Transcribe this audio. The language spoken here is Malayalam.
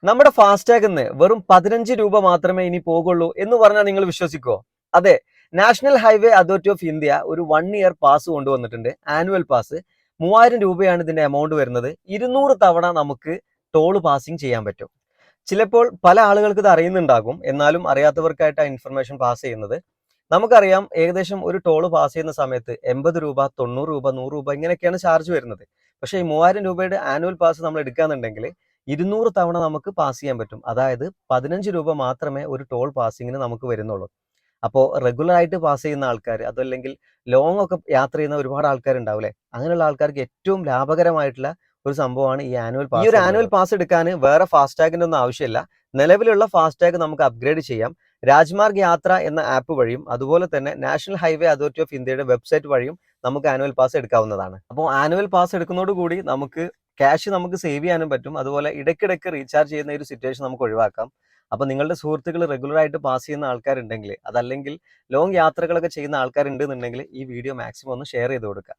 നമ്മുടെ ഫാസ്ടാഗിന്ന് വെറും 15 രൂപ മാത്രമേ ഇനി പോകുള്ളൂ എന്ന് പറഞ്ഞാൽ നിങ്ങൾ വിശ്വസിക്കുമോ? അതെ, national highway authority of India ഒരു 1 ഇയർ പാസ് കൊണ്ടുവന്നിട്ടുണ്ട്. ആനുവൽ പാസ് 3000 രൂപയാണ് ഇതിന്റെ എമൗണ്ട് വരുന്നത്. 200 തവണ നമുക്ക് ടോൾ പാസിംഗ് ചെയ്യാൻ പറ്റും. ചിലപ്പോൾ പല ആളുകൾക്ക് ഇത് അറിയുന്നുണ്ടാകും, എന്നാലും അറിയാത്തവർക്കായിട്ട് ആ ഇൻഫർമേഷൻ പാസ് ചെയ്യുന്നത്. നമുക്കറിയാം, ഏകദേശം ഒരു ടോള് പാസ് ചെയ്യുന്ന സമയത്ത് 80 രൂപ, 90 രൂപ, 100 രൂപ ഇങ്ങനെയൊക്കെയാണ് ചാർജ് വരുന്നത്. പക്ഷേ ഈ 3000 രൂപയുടെ ആനുവൽ പാസ് നമ്മൾ എടുക്കുകയാണെന്നുണ്ടെങ്കിൽ 200 തവണ നമുക്ക് പാസ് ചെയ്യാൻ പറ്റും. അതായത് 15 രൂപ മാത്രമേ ഒരു ടോൾ പാസിങ്ങിന് നമുക്ക് വരുന്നുള്ളൂ. അപ്പോൾ റെഗുലർ ആയിട്ട് പാസ് ചെയ്യുന്ന ആൾക്കാർ, അതല്ലെങ്കിൽ ലോങ് ഒക്കെ യാത്ര ചെയ്യുന്ന ഒരുപാട് ആൾക്കാരുണ്ടാവില്ലേ, അങ്ങനെയുള്ള ആൾക്കാർക്ക് ഏറ്റവും ലാഭകരമായിട്ടുള്ള ഒരു സംഭവമാണ് ഈ ആനുവൽ പാസ്. ഈ ഒരു ആനുവൽ പാസ് എടുക്കാൻ വേറെ ഫാസ്ടാഗിന്റെ ഒന്നും ആവശ്യമില്ല. നിലവിലുള്ള ഫാസ്ടാഗ് നമുക്ക് അപ്ഗ്രേഡ് ചെയ്യാം. രാജ്മാർഗ് യാത്ര എന്ന ആപ്പ് വഴിയും അതുപോലെ തന്നെ നാഷണൽ ഹൈവേ അതോറിറ്റി ഓഫ് ഇന്ത്യയുടെ വെബ്സൈറ്റ് വഴിയും നമുക്ക് ആനുവൽ പാസ് എടുക്കാവുന്നതാണ്. അപ്പോൾ ആനുവൽ പാസ് എടുക്കുന്നതോടുകൂടി നമുക്ക് ക്യാഷ് നമുക്ക് സേവ് ചെയ്യാനും പറ്റും. അതുപോലെ ഇടയ്ക്കിടയ്ക്ക് റീചാർജ് ചെയ്യുന്ന ഒരു സിറ്റുവേഷൻ നമുക്ക് ഒഴിവാക്കാം. അപ്പോൾ നിങ്ങളുടെ സുഹൃത്തുക്കൾ റെഗുലർ ആയിട്ട് പാസ് ചെയ്യുന്ന ആൾക്കാരുണ്ടെങ്കിൽ, അതല്ലെങ്കിൽ ലോങ് യാത്രകളൊക്കെ ചെയ്യുന്ന ആൾക്കാരുണ്ടെന്നുണ്ടെങ്കിൽ ഈ വീഡിയോ മാക്സിമം ഒന്ന് ഷെയർ ചെയ്ത് കൊടുക്കുക.